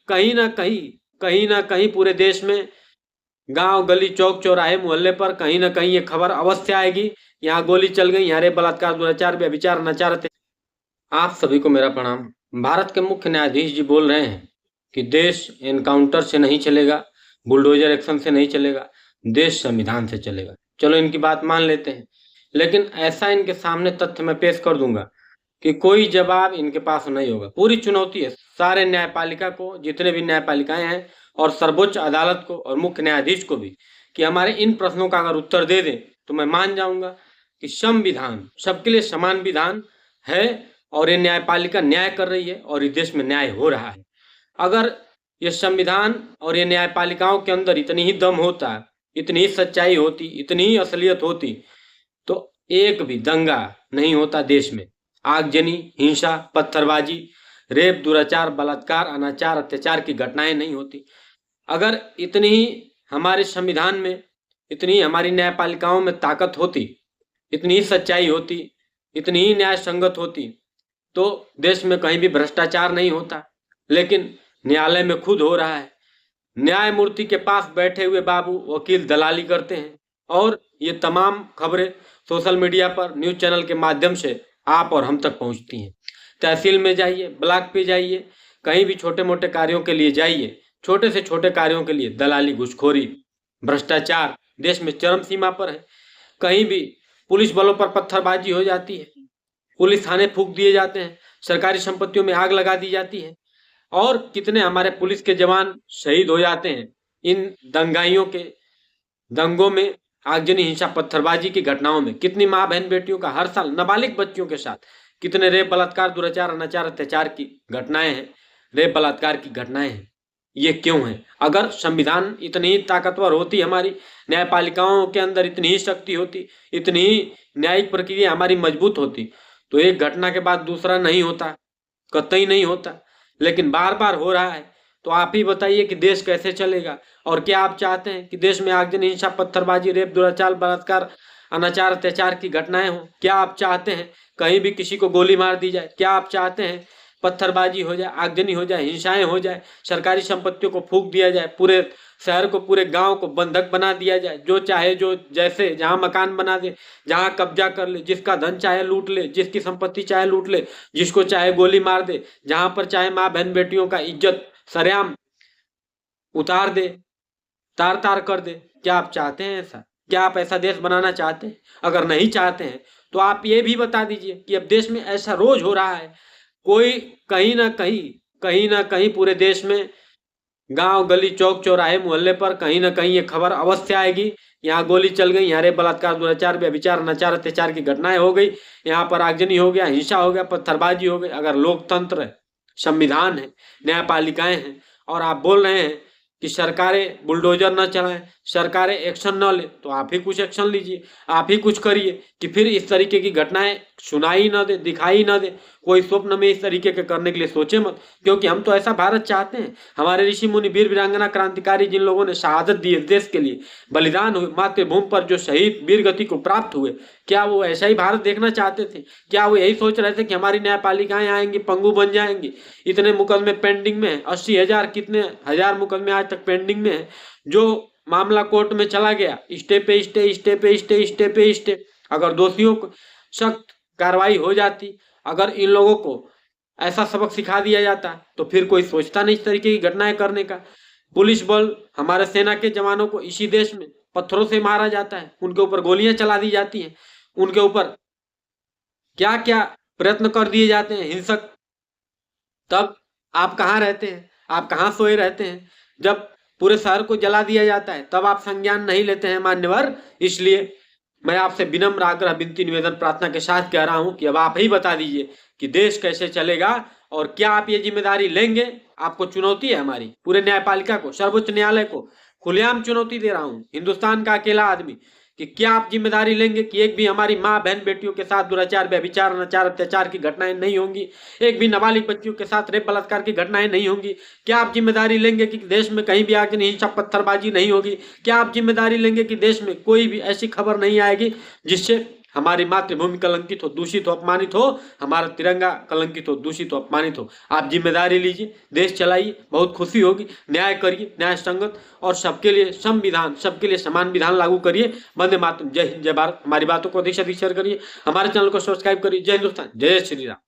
कहीं ना कहीं पूरे देश में गांव गली चौक चौराहे मोहल्ले पर कहीं ना कहीं ये खबर अवश्य आएगी। यहाँ गोली चल गई, यहाँ रेप बलात्कार दुराचार व्यभिचार अनाचार। आप सभी को मेरा प्रणाम। भारत के मुख्य न्यायाधीश जी बोल रहे हैं कि देश एनकाउंटर से नहीं चलेगा, बुलडोजर एक्शन से नहीं चलेगा, देश संविधान से चलेगा। चलो इनकी बात मान लेते हैं, लेकिन ऐसा इनके सामने तथ्य मैं पेश कर दूंगा कि कोई जवाब इनके पास नहीं होगा। पूरी चुनौती है सारे न्यायपालिका को, जितने भी न्यायपालिकाएं हैं, और सर्वोच्च अदालत को और मुख्य न्यायाधीश को भी, कि हमारे इन प्रश्नों का अगर उत्तर दे दें तो मैं मान जाऊंगा कि संविधान सबके लिए समान विधान है और ये न्यायपालिका न्याय कर रही है और इस देश में न्याय हो रहा है। अगर ये संविधान और ये न्यायपालिकाओं के अंदर इतनी ही दम होता, इतनी ही सच्चाई होती, इतनी ही असलियत होती, तो एक भी दंगा नहीं होता देश में। आगजनी, हिंसा, पत्थरबाजी, रेप, दुराचार, बलात्कार, अनाचार, अत्याचार की घटनाएं नहीं होती। अगर इतनी ही हमारे संविधान में, इतनी ही हमारी न्यायपालिकाओं में ताकत होती, इतनी ही सच्चाई होती, इतनी ही न्याय संगत होती, तो देश में कहीं भी भ्रष्टाचार नहीं होता। लेकिन न्यायालय में खुद हो रहा है। न्यायमूर्ति के पास बैठे हुए बाबू वकील दलाली करते हैं और ये तमाम खबरें सोशल मीडिया पर न्यूज चैनल के माध्यम से आप और हम तक पहुंचती हैं। तहसील में जाइए, ब्लॉक पे जाइए, कहीं भी छोटे मोटे कार्यों के लिए जाइए, छोटे से छोटे कार्यों के लिए दलाली, घूसखोरी, भ्रष्टाचार देश में चरम सीमा पर है। कहीं भी पुलिस बलों पर पत्थरबाजी हो जाती है, पुलिस थाने फूंक दिए जाते हैं, सरकारी संपत्तियों में आग लगा दी जाती है और कितने हमारे पुलिस के जवान शहीद हो जाते हैं इन दंगाइयों के दंगों में, आगजनी, हिंसा, पत्थरबाजी की घटनाओं में। कितनी माँ बहन बेटियों का हर साल नाबालिग बच्चियों के साथ कितने रेप, बलात्कार, दुराचार, अनाचार, अत्याचार की घटनाएं हैं, रेप बलात्कार की घटनाएं हैं। ये क्यों है? अगर संविधान इतनी ही ताकतवर होती, हमारी न्यायपालिकाओं के अंदर इतनी ही शक्ति होती, इतनी ही न्यायिक प्रक्रिया हमारी मजबूत होती, तो एक घटना के बाद दूसरा नहीं होता, कतई नहीं होता। लेकिन बार बार हो रहा है। तो आप ही बताइए कि देश कैसे चलेगा? और क्या आप चाहते हैं कि देश में आगजनी, हिंसा, पत्थरबाजी, रेप, दुराचार, बलात्कार, अनाचार, अत्याचार की घटनाएं हों? क्या आप चाहते हैं कहीं भी किसी को गोली मार दी जाए? क्या आप चाहते हैं पत्थरबाजी हो जाए, आगजनी हो जाए, हिंसाएं हो जाए, सरकारी संपत्तियों को फूंक दिया जाए, पूरे शहर को, पूरे गांव को बंधक बना दिया जाए, जो चाहे जो जैसे जहां मकान बना दे, जहां कब्जा कर ले, जिसका धन चाहे लूट ले, जिसकी संपत्ति चाहे लूट ले, जिसको चाहे गोली मार दे, जहां पर चाहे माँ बहन बेटियों का इज्जत सरेआम उतार दे, तार तार कर दे? क्या आप चाहते हैं ऐसा? क्या आप ऐसा देश बनाना चाहते हैं? अगर नहीं चाहते हैं तो आप ये भी बता दीजिए कि अब देश में ऐसा रोज हो रहा है। कोई कहीं ना कहीं पूरे देश में गांव गली चौक चौराहे मोहल्ले पर कहीं ना कहीं ये खबर अवश्य आएगी, यहाँ गोली चल गई, यहाँ रेप, बलात्कार, दुराचार, व्यभिचार, अनाचार, अत्याचार की घटनाएं हो गई, यहाँ पर आगजनी हो गया, हिंसा हो गया, पत्थरबाजी हो गई। अगर लोकतंत्र है, संविधान है, न्यायपालिकाएं हैं और आप बोल रहे हैं कि सरकारें बुलडोजर न चलाएं, सरकारें एक्शन न ले, तो आप ही कुछ एक्शन लीजिए, आप ही कुछ करिए कि फिर इस तरीके की घटनाएं सुनाई न दे, दिखाई न दे। कोई स्वप्न में इस तरीके के करने के लिए सोचे मत, क्योंकि हम तो ऐसा भारत चाहते हैं। हमारे ऋषि मुनि, वीर वीरांगना, क्रांतिकारी, जिन लोगों ने शहादत दी देश के लिए, बलिदान हुए, मातृभूमि पर जो शहीद वीर गति को प्राप्त हुए, क्या वो ऐसा ही भारत देखना चाहते थे? क्या वो यही सोच रहे थे कि हमारी न्यायपालिकाएं आएंगी, पंगु बन जाएंगी? इतने मुकदमे पेंडिंग में है, 80,000, कितने हजार मुकदमे आज तक पेंडिंग में है। जो मामला कोर्ट में चला गया, स्टे पे स्टे, स्टे पे स्टे, स्टे पे स्टे। अगर दोषियों को सख्त कार्रवाई हो जाती, अगर इन लोगों को ऐसा सबक सिखा दिया जाता, तो फिर कोई सोचता नहीं इस तरीके की घटनाएं करने का। पुलिस बल, हमारे सेना के जवानों को इसी देश में पत्थरों से मारा जाता है, उनके ऊपर गोलियां चला दी जाती हैं, उनके ऊपर क्या क्या प्रयत्न कर दिए जाते हैं हिंसक। तब आप कहाँ रहते हैं? आप कहाँ सोए रहते हैं? जब पूरे शहर को जला दिया जाता है तब आप संज्ञान नहीं लेते हैं मान्यवर। इसलिए मैं आपसे विनम्र आग्रह, विनती, निवेदन, प्रार्थना के साथ कह रहा हूं कि अब आप ही बता दीजिए कि देश कैसे चलेगा और क्या आप ये जिम्मेदारी लेंगे? आपको चुनौती है, हमारी पूरे न्यायपालिका को, सर्वोच्च न्यायालय को खुलेआम चुनौती दे रहा हूं, हिंदुस्तान का अकेला आदमी, कि क्या आप जिम्मेदारी लेंगे कि एक भी हमारी माँ बहन बेटियों के साथ दुराचार, व्यभिचार, अनाचार, अत्याचार की घटनाएं नहीं होंगी? एक भी नाबालिग बच्चियों के साथ रेप, बलात्कार की घटनाएं नहीं होंगी? क्या आप जिम्मेदारी लेंगे कि देश में कहीं भी आगजनी, हिंसा, पत्थरबाजी नहीं होगी? क्या आप जिम्मेदारी लेंगे कि देश में कोई भी ऐसी खबर नहीं आएगी जिससे हमारी मातृभूमि कलंकित हो, दूषित हो, अपमानित हो, हमारा तिरंगा कलंकित हो, दूषित हो, अपमानित हो। आप जिम्मेदारी लीजिए, देश चलाइए, बहुत खुशी होगी। न्याय करिए, न्याय संगत और सबके लिए संविधान, सबके लिए समान विधान लागू करिए। वंदे मातरम। जय हिंद, जय भारत। हमारी बातों को अधिक से अधिक शेयर करिए, हमारे चैनल को सब्सक्राइब करिए। जय हिंदुस्तान, जय श्री राम।